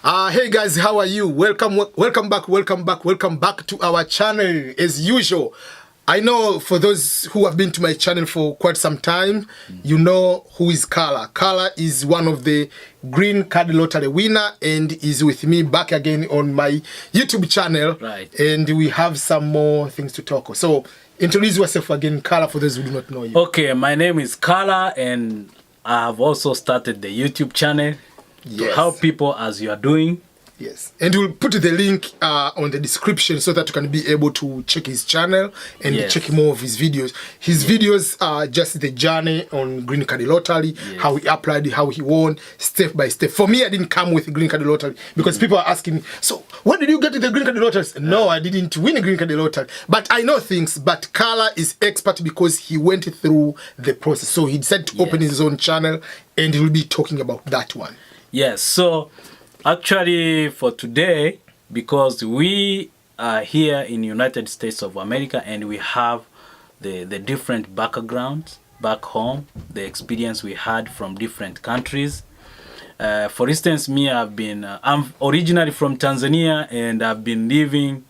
Hey guys, how are you? Welcome back to our channel as usual. I know for those who have been to my channel for quite some time, you know who is Carla. Carla is one of the Green Card Lottery winner and is with me back again on my YouTube channel. Right. And we have some more things to talk about. So introduce yourself again, Carla, for those who do not know you. Okay, my name is Carla and I have also started the YouTube channel to help people as you are doing. Yes, and we'll put the link on the description so that you can be able to check his channel and check more of his videos. His videos are just the journey on Green Card Lottery, how he applied, how he won, step by step. For me, I didn't come with Green Card Lottery because people are asking me, so when did you get to the Green Card Lottery? No, I didn't win a Green Card Lottery, but I know things. But Carla is expert because he went through the process. So he decided to open his own channel and he will be talking about that one. Yes, so actually for today, because we are here in the United States of America and we have the different backgrounds back home, the experience we had from different countries. For instance, me, I'm originally from Tanzania and I've been living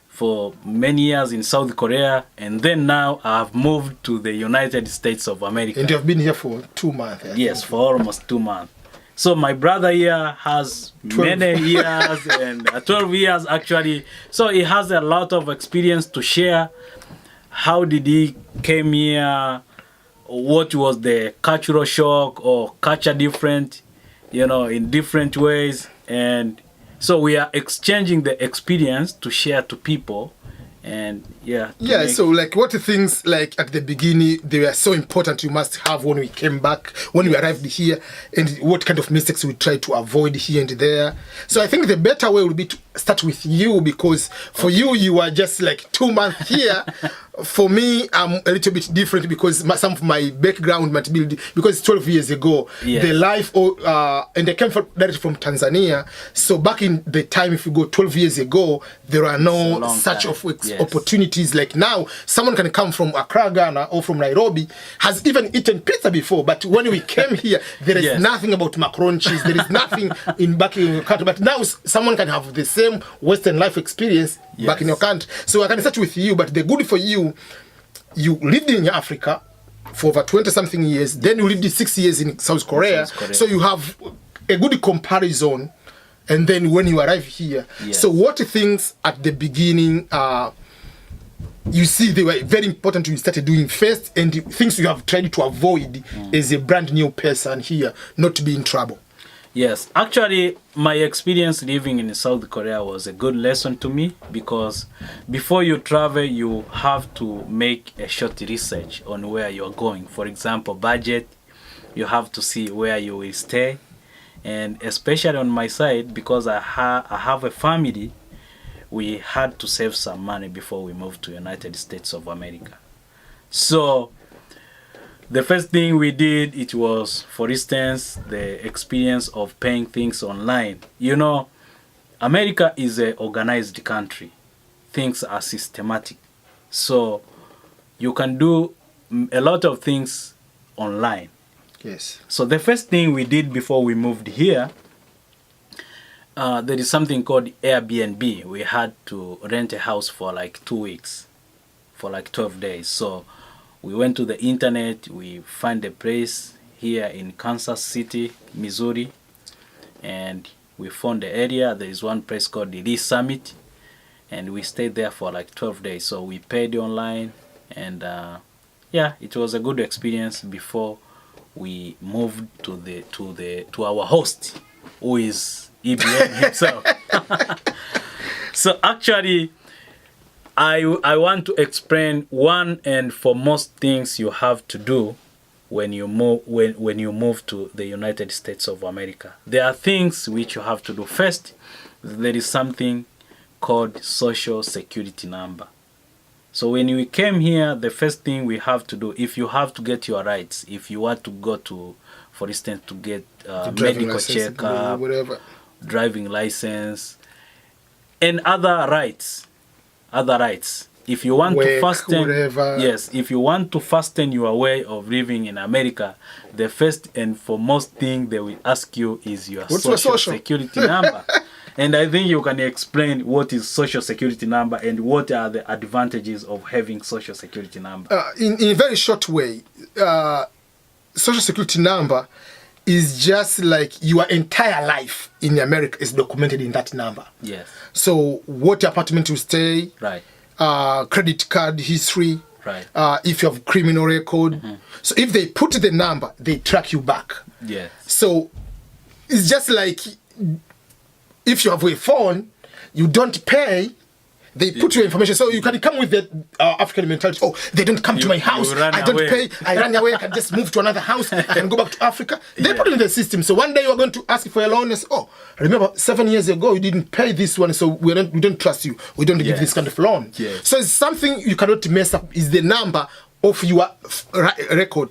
for many years in South Korea, and then now I've moved to the United States of America. And you've been here for 2 months. Yes, for almost 2 months. So my brother here has 12. many years and 12 years actually. So he has a lot of experience to share. How did he came here? What was the cultural shock or culture different, you know, in different ways. And so we are exchanging the experience to share to people. And so like what things like at the beginning they were so important you must have when we came back, when we arrived here, and what kind of mistakes we try to avoid here and there. So I think the better way would be to start with you, because for you are just like 2 months here. For me, I'm a little bit different because some of my background might be, because 12 years ago, the life, and I came directly from Tanzania. So back in the time, if you go 12 years ago, there are no such opportunities like now. Someone can come from Accra, Ghana, or from Nairobi, has even eaten pizza before. But when we came here, there is nothing about macaroni cheese. There is nothing back in your country. But now someone can have the same Western life experience back in your country. So I can start with you, but the good for you, you lived in Africa for over 20-something years, then you lived 6 years in South Korea, so you have a good comparison, and then when you arrive here, so what things at the beginning you see they were very important you started doing first, and things you have tried to avoid as a brand new person here, not to be in trouble? Yes, actually, my experience living in South Korea was a good lesson to me, because before you travel, you have to make a short research on where you're going. For example, budget, you have to see where you will stay. And especially on my side, because I have a family, we had to save some money before we moved to United States of America. So the first thing we did, it was, for instance, the experience of paying things online. You know, America is an organized country. Things are systematic. So you can do a lot of things online. Yes. So the first thing we did before we moved here, there is something called Airbnb. We had to rent a house for like 2 weeks, for like 12 days. So we went to the internet, we found a place here in Kansas City, Missouri, and we found the area. There is one place called the Lee Summit, and we stayed there for like 12 days. So we paid online, and it was a good experience before we moved to our host, who is EBN himself. So actually, I want to explain one and foremost things you have to do when you move when you move to the United States of America. There are things which you have to do. First, there is something called Social Security number. So when we came here, the first thing we have to do, if you have to get your rights, if you want to go to, for instance, to get medical checkup, driving license, and other rights. If you want to fasten, if you want to fasten your way of living in America, the first and foremost thing they will ask you is your social security number. And I think you can explain what is social security number and what are the advantages of having social security number. In a very short way, social security number is just like your entire life in America is documented in that number. Yes. So what apartment you stay, Right. Credit card history, Right. If you have criminal record. So if they put the number, they track you back. Yes. So it's just like if you have a phone, you don't pay, they put your information. So you can come with the African mentality. Oh, they don't come to my house. I don't pay. I run away. I can just move to another house. I can go back to Africa. They put it in the system. So one day you are going to ask for a loan and say, oh, remember 7 years ago you didn't pay this one, so we don't trust you. We don't give this kind of loan. Yes. So it's something you cannot mess up. Is the number of your record.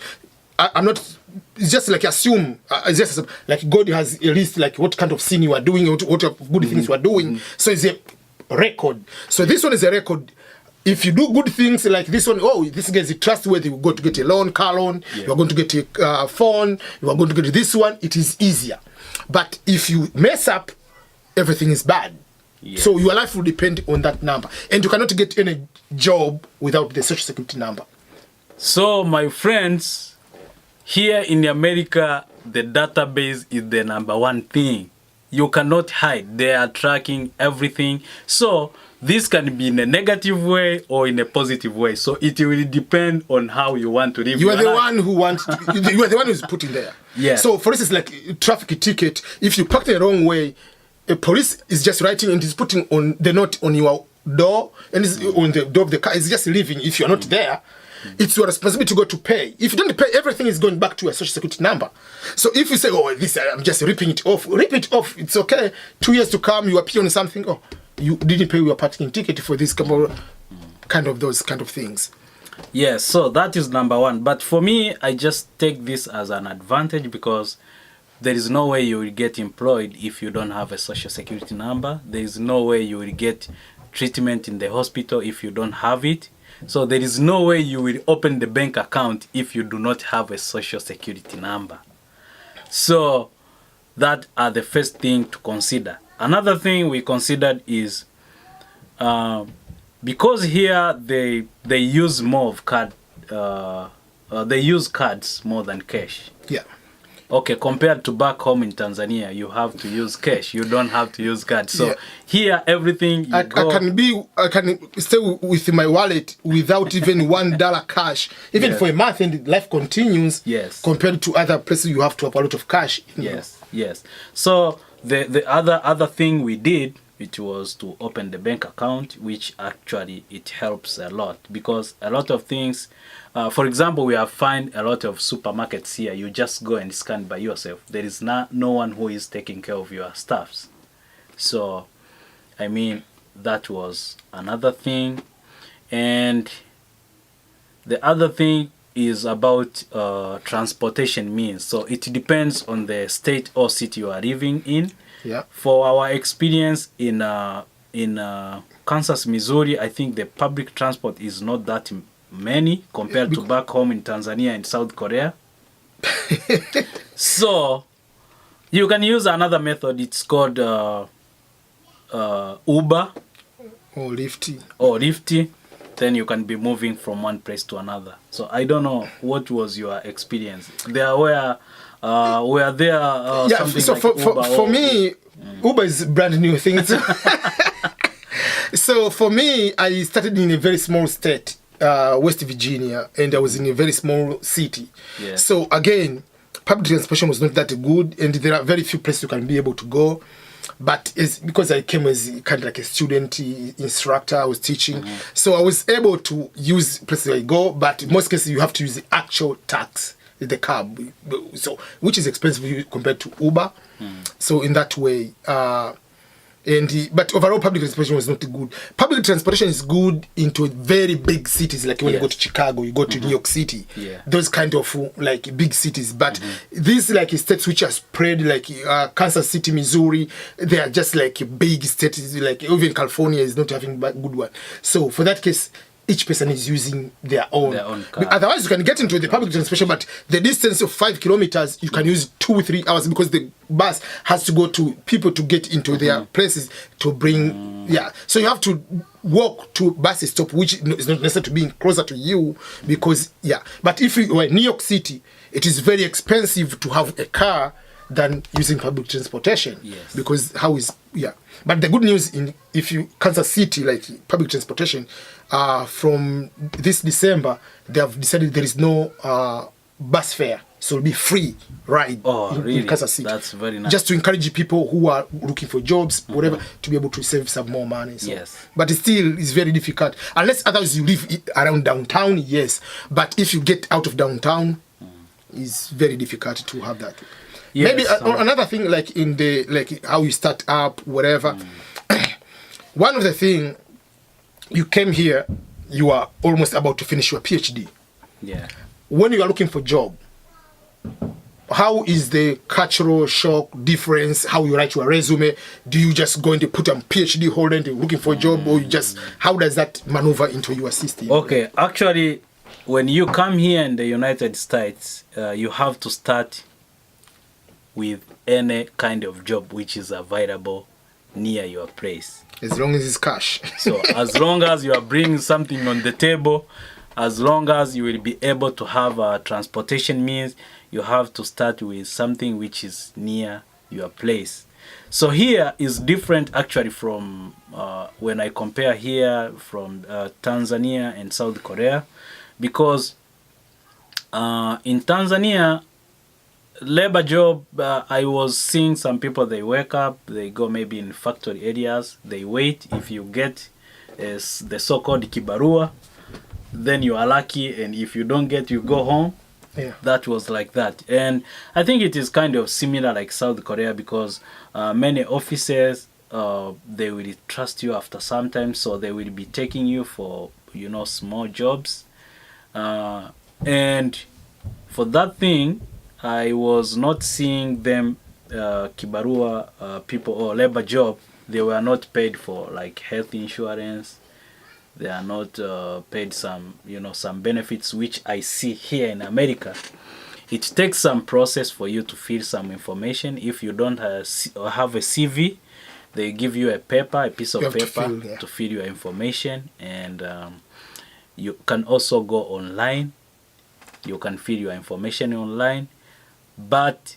I'm not. It's just like assume. It's just like God has a list, like what kind of sin you are doing, what good things you are doing. So it's a record. So this one is a record. If you do good things like this one, oh, this guy is trustworthy, you're going to get a loan, car loan, you are going to get a phone, you are going to get this one, it is easier. But if you mess up, everything is bad. Yes. So your life will depend on that number. And you cannot get any job without the social security number. So, my friends, here in America, the database is the number one thing. You cannot hide. They are tracking everything. So this can be in a negative way or in a positive way. So it will depend on how you want to live. You are the one who wants. You are the one who's putting there. Yeah. So for instance, like traffic ticket, if you park the wrong way, a police is just writing and is putting on the note on your door and is on the door of the car. It's just leaving. If you are not there, it's your responsibility to go to pay. If you don't pay, everything is going back to a social security number. So if you say, oh, this, I'm just ripping it off, rip it off. It's okay. 2 years to come, you appear on something. Oh, you didn't pay your parking ticket for this kind of those kind of things. Yes, so that is number one. But for me, I just take this as an advantage because there is no way you will get employed if you don't have a social security number. There is no way you will get treatment in the hospital if you don't have it. So there is no way you will open the bank account if you do not have a social security number. So that are the first thing to consider. Another thing we considered is because here they use more of card, they use cards more than cash. Yeah. Okay, compared to back home in Tanzania, you have to use cash. You don't have to use cards. So here, everything I can stay with my wallet without even $1 cash, even for a month, and life continues. Yes. Compared to other places, you have to have a lot of cash. Yes. So the other thing we did, which was to open the bank account, which actually it helps a lot because a lot of things. For example, we have find a lot of supermarkets here. You just go and scan by yourself. There is no one who is taking care of your stuffs. So, I mean, that was another thing. And the other thing is about transportation means. So it depends on the state or city you are living in. Yeah. For our experience in Kansas, Missouri, I think the public transport is not that many compared to back home in Tanzania and South Korea. So you can use another method. It's called Uber or Lyft. Then you can be moving from one place to another. So I don't know what was your experience. There were there something so like for me, Uber is brand new thing. So for me, I started in a very small state, West Virginia, and I was in a very small city. Yeah. So again, public transportation was not that good, and there are very few places you can be able to go. But it's because I came as kind of like a student instructor, I was teaching. So I was able to use places I go, but in most cases you have to use the actual tax, the cab, so which is expensive compared to Uber. So in that way, but overall public transportation was not good. Public transportation is good into very big cities, like when you go to Chicago, you go to New York City, those kind of like big cities. But these like states which are spread, like Kansas City, Missouri, they are just like big states. Like even California is not having a good one. So for that case, each person is using their own car. Otherwise, you can get into the public transportation, but the distance of 5 kilometers, you can use 2-3 hours because the bus has to go to people to get into their places to bring. So you have to walk to bus stop, which is not necessary to be closer to you because But if you are in New York City, it is very expensive to have a car than using public transportation. Yes. Because But the good news if you Kansas City, like public transportation, from this December they have decided there is no bus fare, so it'll be free ride in Kansas City. That's very nice. Just to encourage people who are looking for jobs, whatever, to be able to save some more money. So. Yes. But it still is very difficult unless otherwise you live around downtown. Yes, but if you get out of downtown, it's very difficult to have that. Yes, Maybe another thing, like in the how you start up, whatever. One of the thing, you came here, you are almost about to finish your PhD. Yeah. When you are looking for job, how is the cultural shock difference? How you write your resume? Do you just go and put a PhD holder and looking for a job, or you just how does that maneuver into your system? Okay, actually, when you come here in the United States, you have to start with any kind of job which is available near your place. As long as it's cash. So as long as you are bringing something on the table, as long as you will be able to have a transportation means, you have to start with something which is near your place. So here is different actually from when I compare here from Tanzania and South Korea, because in Tanzania, labor job, I was seeing some people, they wake up, they go maybe in factory areas, they wait. If you get the so-called kibarua, then you are lucky, and if you don't get, you go home. Yeah. That was like that. And I think it is kind of similar like South Korea, because many offices, they will trust you after some time, so they will be taking you for, small jobs. And for that thing, I was not seeing them kibarua people or labor job. They were not paid for like health insurance. They are not paid some some benefits which I see here in America. It takes some process for you to fill some information. If you don't have a CV, they give you a piece of paper to fill your information, and you can also go online. You can fill your information online. But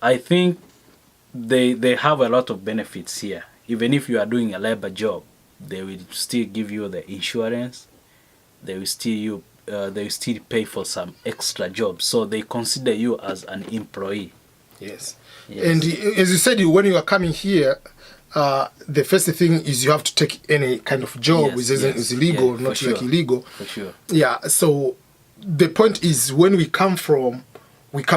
I think they have a lot of benefits here. Even if you are doing a labor job, they will still give you the insurance. They will still pay for some extra jobs. So they consider you as an employee. Yes. And as you said, when you are coming here, the first thing is you have to take any kind of job which is illegal, not like illegal. For sure. Yeah. So the point is, when we come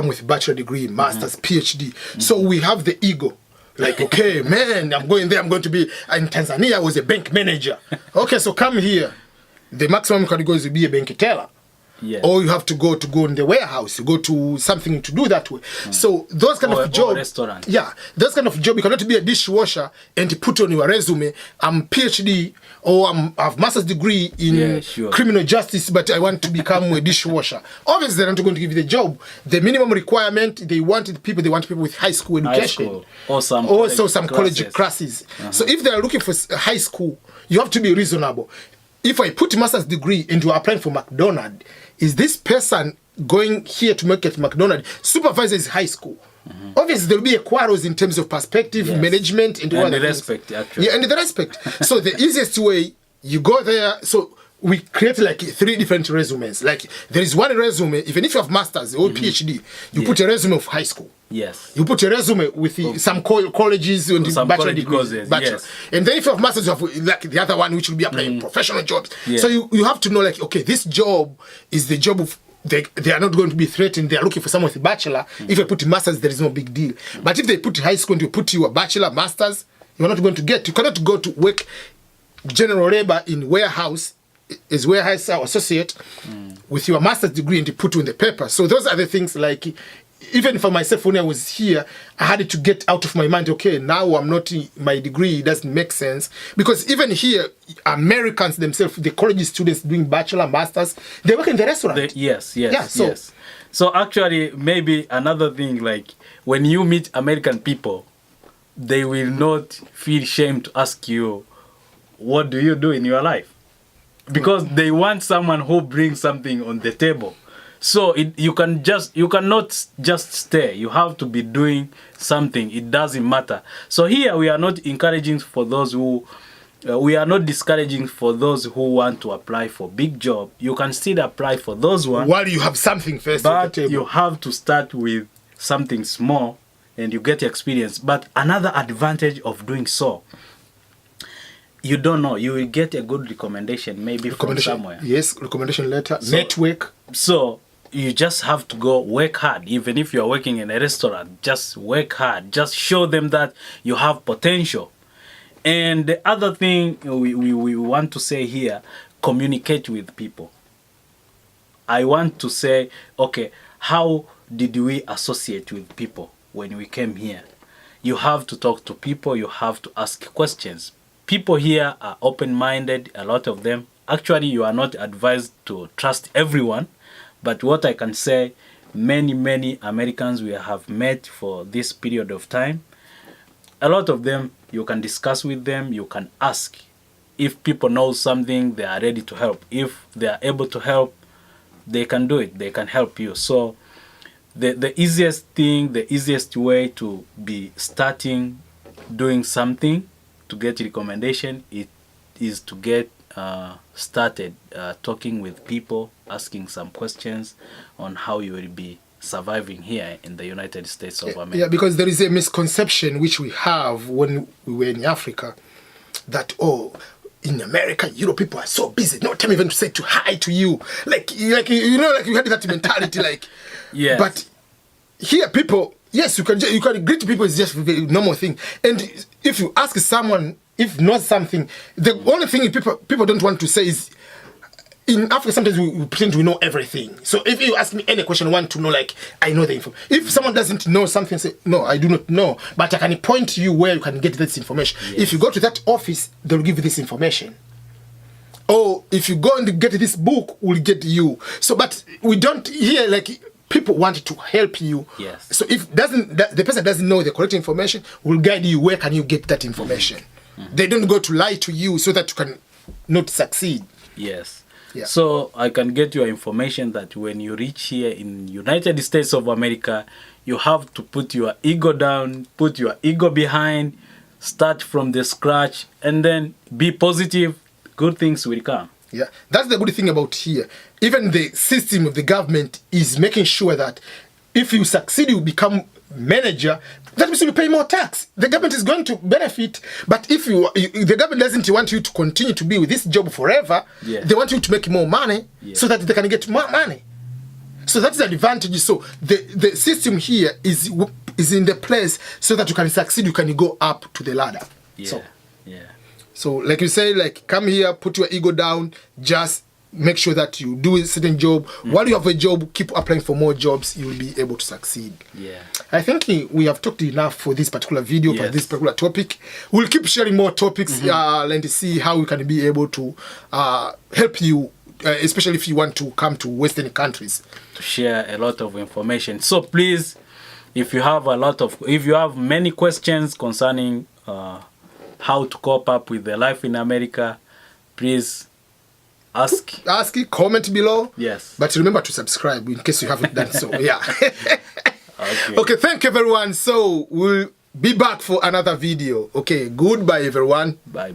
with bachelor degree, master's, PhD. So we have the ego. Like, okay, man, I'm going there. I'm going to be in Tanzania. I was a bank manager. Okay, so come here. The maximum you can go is to be a bank teller. Yeah. Or you have to go in the warehouse. You go to something to do that way. So those kind of jobs. Restaurant. Yeah, those kind of job. You cannot be a dishwasher and put on your resume, I'm PhD or I have master's degree in criminal justice, but I want to become a dishwasher. Obviously, they're not going to give you the job. The minimum requirement, they want people with high school education. Or some college classes. So if they are looking for high school, you have to be reasonable. If I put master's degree and you are applying for McDonald's, is this person going here to make it McDonald's? Supervisor is high school. Obviously, there will be a quarrels in terms of perspective, management, and the respect, actually. Yeah, and the respect. So the easiest way, you go there. So we create like 3 different resumes. Like there is one resume, even if you have master's or PhD, you put a resume of high school. Yes. You put a resume with some colleges and some bachelor degrees. Yes. And then if you have masters, you have like the other one which will be applying professional jobs. Yeah. So you have to know like, okay, this job is the job of, they are not going to be threatened. They are looking for someone with a bachelor. If you put masters, there is no big deal. But if they put high school and you put you a bachelor, masters, you're not going to get. You cannot go to work general labor in warehouse as warehouse associate with your master's degree and you put you in the paper. So those are the things like even for myself, when I was here, I had to get out of my mind, okay, now I'm not in my degree, it doesn't make sense. Because even here, Americans themselves, the college students doing bachelor, masters, they work in the restaurant. Yes. So actually, maybe another thing, like when you meet American people, they will not feel shame to ask you, what do you do in your life? Because they want someone who brings something on the table. So you cannot just stay. You have to be doing something. It doesn't matter. So here we are not encouraging for those who, we are not discouraging for those who want to apply for big job. You can still apply for those ones. While you have something first on the But table. you have to start with something small and you get experience. But another advantage of doing so, you don't know, you will get a good recommendation maybe from somewhere. Yes, recommendation letter, network. So you just have to go work hard. Even if you're working in a restaurant, just work hard. Just show them that you have potential. And the other thing we want to say here, communicate with people. I want to say, okay, how did we associate with people when we came here? You have to talk to people, you have to ask questions. People here are open-minded, a lot of them. Actually, you are not advised to trust everyone, but what I can say, many Americans we have met for this period of time, a lot of them, you can discuss with them, you can ask. If people know something, they are ready to help. If they are able to help, they can do it, they can help you. So the easiest thing, the easiest way to be starting doing something to get recommendation, it is to get started talking with people, asking some questions on how you will be surviving here in the United States of America. Yeah, because there is a misconception which we have when we were in Africa that, oh, in America, people are so busy, no time even to say to hi to you. Like you had that mentality, like. Yes. But here, people, yes, you can greet people is just a very normal thing. And if you ask someone, if not something, the only thing people don't want to say is, in Africa, sometimes we pretend we know everything. So if you ask me any question, I want to know, like, I know the info. If someone doesn't know something, say, no, I do not know. But I can point to you where you can get this information. Yes. If you go to that office, they'll give you this information. Or if you go and get this book, we'll get you. So, but we don't hear, like, people want to help you. Yes. So if the person doesn't know the correct information, we'll guide you where can you get that information. Mm-hmm. They don't go to lie to you so that you can not succeed. Yes. Yeah. So I can get your information that when you reach here in United States of America, you have to put your ego down, put your ego behind, start from the scratch, and then be positive. Good things will come. Yeah, that's the good thing about here. Even the system of the government is making sure that if you succeed, you become manager, that means you pay more tax. The government is going to benefit. But if the government doesn't want you to continue to be with this job forever, yeah, they want you to make more money, yeah, so that they can get more money. So that's the advantage. So the system here is in the place so that you can succeed, you can go up to the ladder. Yeah, So like you say, like, come here, put your ego down, just make sure that you do a certain job. While you have a job, keep applying for more jobs, you will be able to succeed. Yeah. I think we have talked enough for this particular video, for this particular topic. We'll keep sharing more topics and see how we can be able to help you, especially if you want to come to Western countries. To share a lot of information. So please, if you have many questions concerning how to cope up with the life in America, please ask it, comment below. Yes. But remember to subscribe in case you haven't done so. Yeah. Okay, thank you everyone. So we'll be back for another video. Okay, goodbye everyone. Bye.